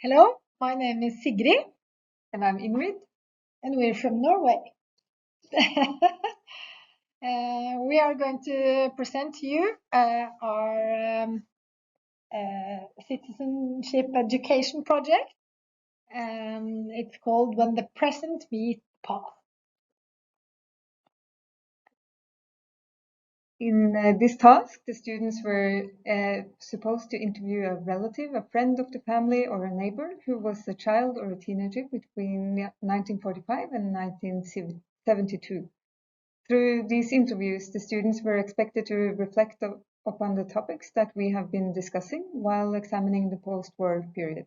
Hello, my name is Sigrid, And I'm Ingrid. and we're from Norway. We are going to present to you our citizenship education project. It's called When the Present Meets the Past. In this task, the students were supposed to interview a relative, a friend of the family, or a neighbor who was a child or a teenager between 1945 and 1972. Through these interviews, the students were expected to reflect upon the topics that we have been discussing while examining the post-war period.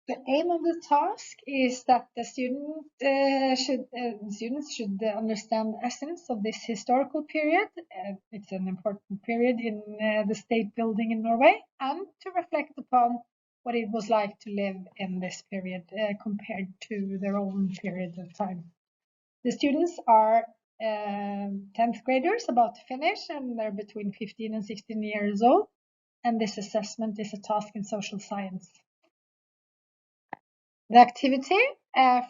The aim of the task is that the students should understand the essence of this historical period. It's an important period in the state building in Norway, and to reflect upon what it was like to live in this period compared to their own period of time. The students are 10th graders about to finish, and they're between 15 and 16 years old. And this assessment is a task in social science. The activity,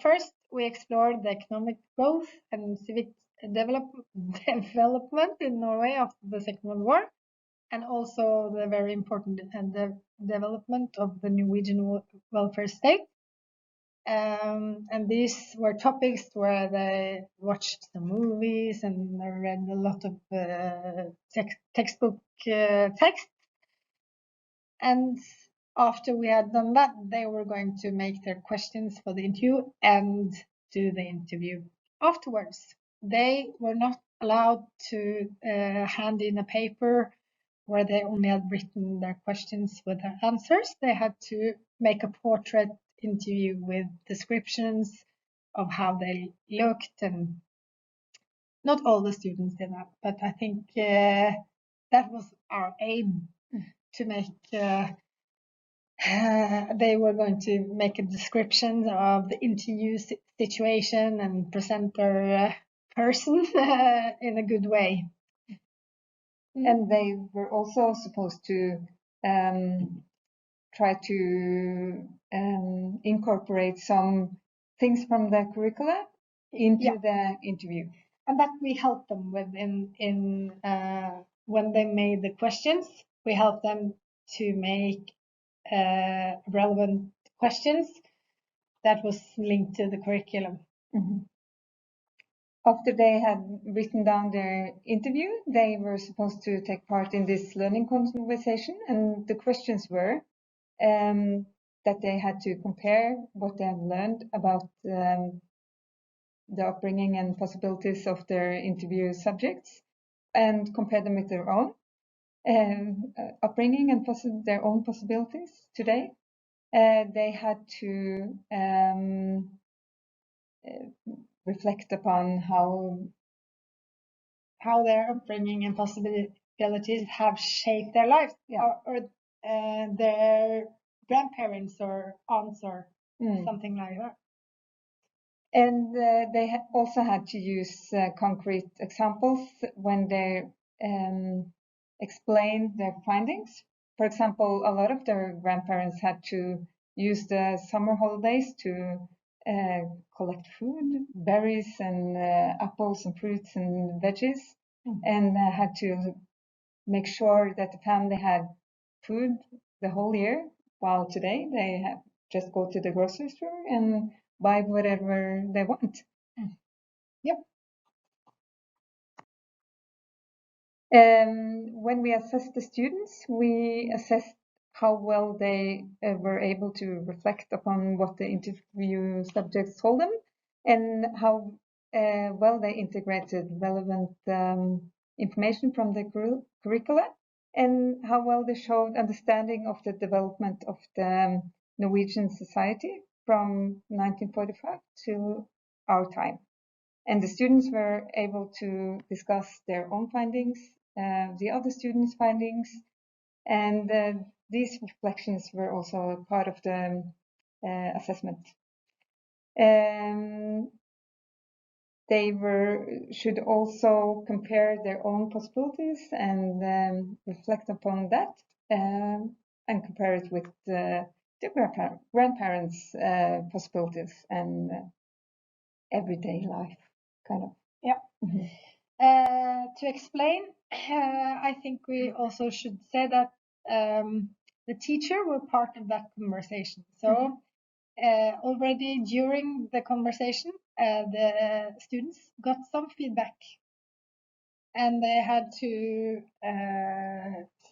first we explored the economic growth and civic development in Norway after the Second World War, and also the very important the development of the Norwegian welfare state. And these were topics where they watched some movies and they read a lot of textbook text. And after we had done that, they were going to make their questions for the interview and do the interview afterwards. They were not allowed to hand in a paper where they only had written their questions with their answers. They had to make a portrait interview with descriptions of how they looked, and not all the students did that, but I think that was our aim, to make they were going to make a description of the interview situation and present their person in a good way. And they were also supposed to try to incorporate some things from the curricula into the interview. And that we helped them with in when they made the questions. We helped them to make relevant questions that was linked to the curriculum. After they had written down their interview, they were supposed to take part in this learning conversation, and the questions were that they had to compare what they have learned about the upbringing and possibilities of their interview subjects, and compare them with their own upbringing and their own possibilities today. They had to reflect upon how their upbringing and possibilities have shaped their lives, or their grandparents or aunts or something like that. And they also had to use concrete examples when they explained their findings. For example, a lot of their grandparents had to use the summer holidays to collect food, berries and apples and fruits and veggies, and had to make sure that the family had food the whole year, while today they just go to the grocery store and buy whatever they want. Yep. When we assessed the students, we assessed how well they were able to reflect upon what the interview subjects told them, and how well they integrated relevant information from the curricula, and how well they showed understanding of the development of the Norwegian society from 1945 to our time. And the students were able to discuss their own findings, the other students' findings, and these reflections were also part of the assessment. They should also compare their own possibilities and reflect upon that, and compare it with the grandparents' possibilities and everyday life, kind of. Yeah. Mm-hmm. To explain, I think we also should say that the teacher were part of that conversation. So already during the conversation, the students got some feedback, and they had to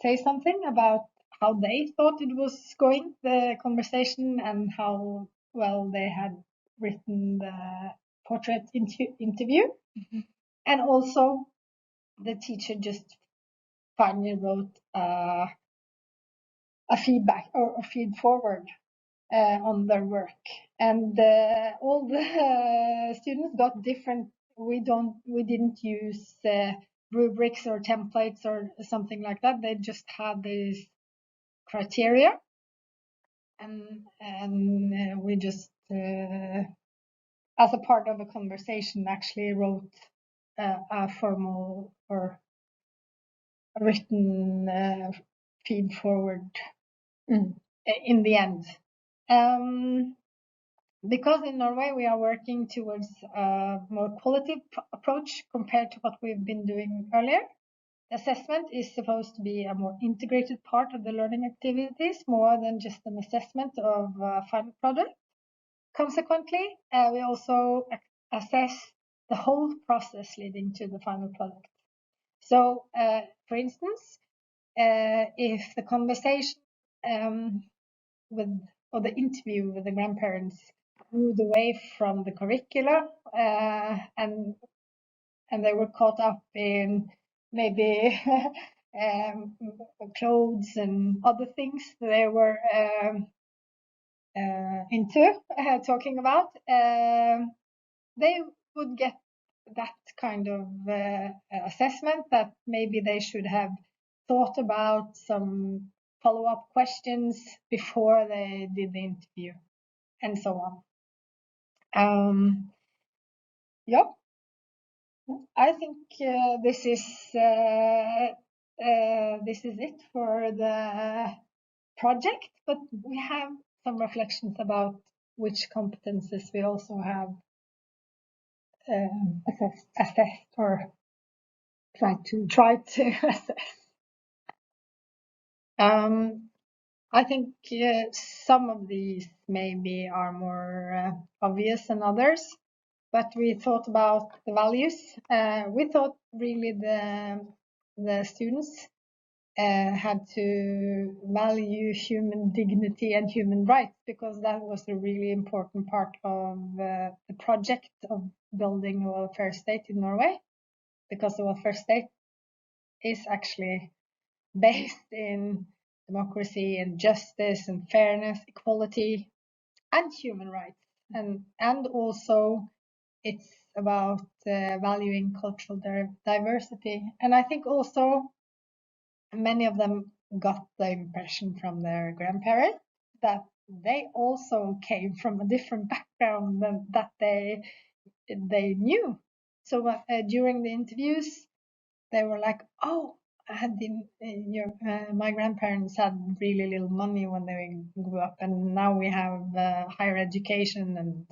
say something about how they thought it was going, the conversation, and how well they had written the portrait interview. Mm-hmm. And also the teacher just finally wrote a feedback or a feed forward on their work, and all the students got different. We didn't use rubrics or templates or something like that. They just had these criteria, and we just as a part of a conversation actually wrote a formal or written feed forward in the end. Because in Norway we are working towards a more quality approach compared to what we've been doing earlier. Assessment is supposed to be a more integrated part of the learning activities, more than just an assessment of a final product. Consequently, we also assess the whole process leading to the final product. So, for instance, if the conversation or the interview with the grandparents moved away from the curricula and they were caught up in maybe clothes and other things they were into talking about, they would get that kind of assessment that maybe they should have thought about some follow-up questions before they did the interview, and so on. Yeah, I think this is it for the project, but we have some reflections about which competences we also have assessed or tried to assess. I think some of these maybe are more obvious than others, but we thought about the values. We thought really the students had to value human dignity and human rights, because that was a really important part of the project of building a welfare state in Norway, because the welfare state is actually based in democracy and justice and fairness, equality, and human rights. And also it's about valuing cultural diversity. And I think also many of them got the impression from their grandparents that they also came from a different background than that they knew. So during the interviews, they were like, "Oh, I had my grandparents had really little money when they grew up, and now we have higher education." And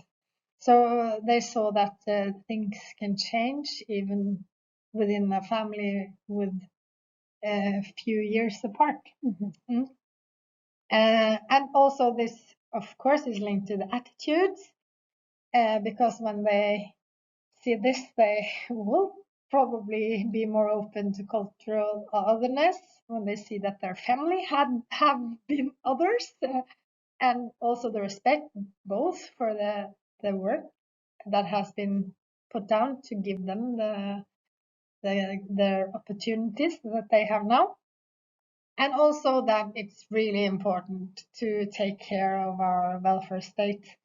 so they saw that things can change even within a family with a few years apart. Mm-hmm. And also this, of course, is linked to the attitudes, because when they see this, they will probably be more open to cultural otherness when they see that their family have been others, and also the respect both for the work that has been put down to give them their opportunities that they have now, and also that it's really important to take care of our welfare state,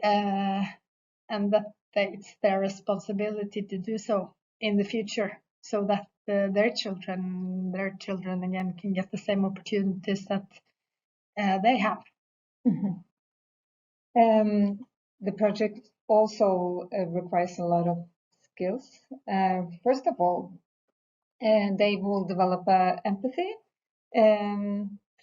and that it's their responsibility to do so in the future, so that their children again can get the same opportunities that they have. Mm-hmm. The project also requires a lot of skills. First of all, they will develop empathy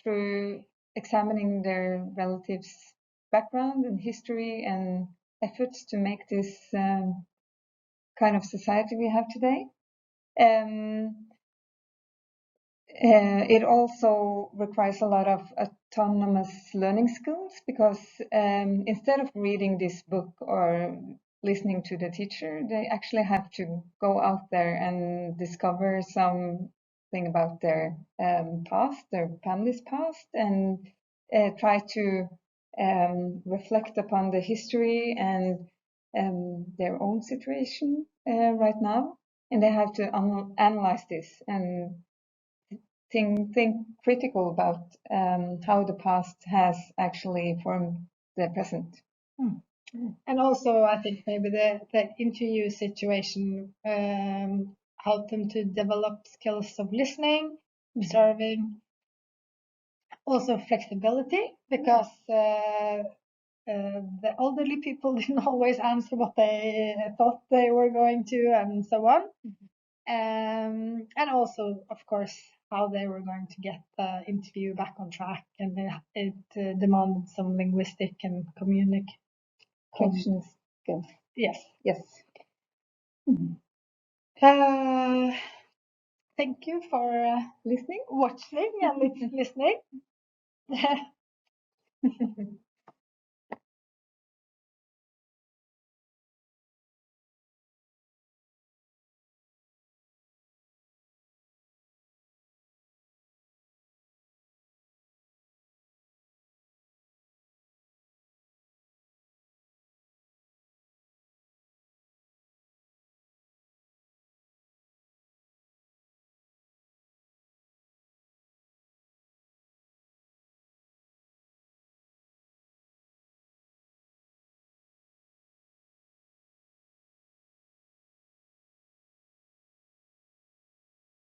through examining their relatives' background and history and efforts to make this kind of society we have today. It also requires a lot of autonomous learning skills because instead of reading this book or listening to the teacher, they actually have to go out there and discover something about their past, their family's past, and try to reflect upon the history and their own situation right now. And they have to analyze this and think critical about how the past has actually formed the present. And also, I think maybe the interview situation helped them to develop skills of listening, observing, also flexibility, because the elderly people didn't always answer what they thought they were going to, and so on. And also, of course, how they were going to get the interview back on track, and it demanded some linguistic and Communication skills. Yes. Yes. Thank you for Listening. watching and listening.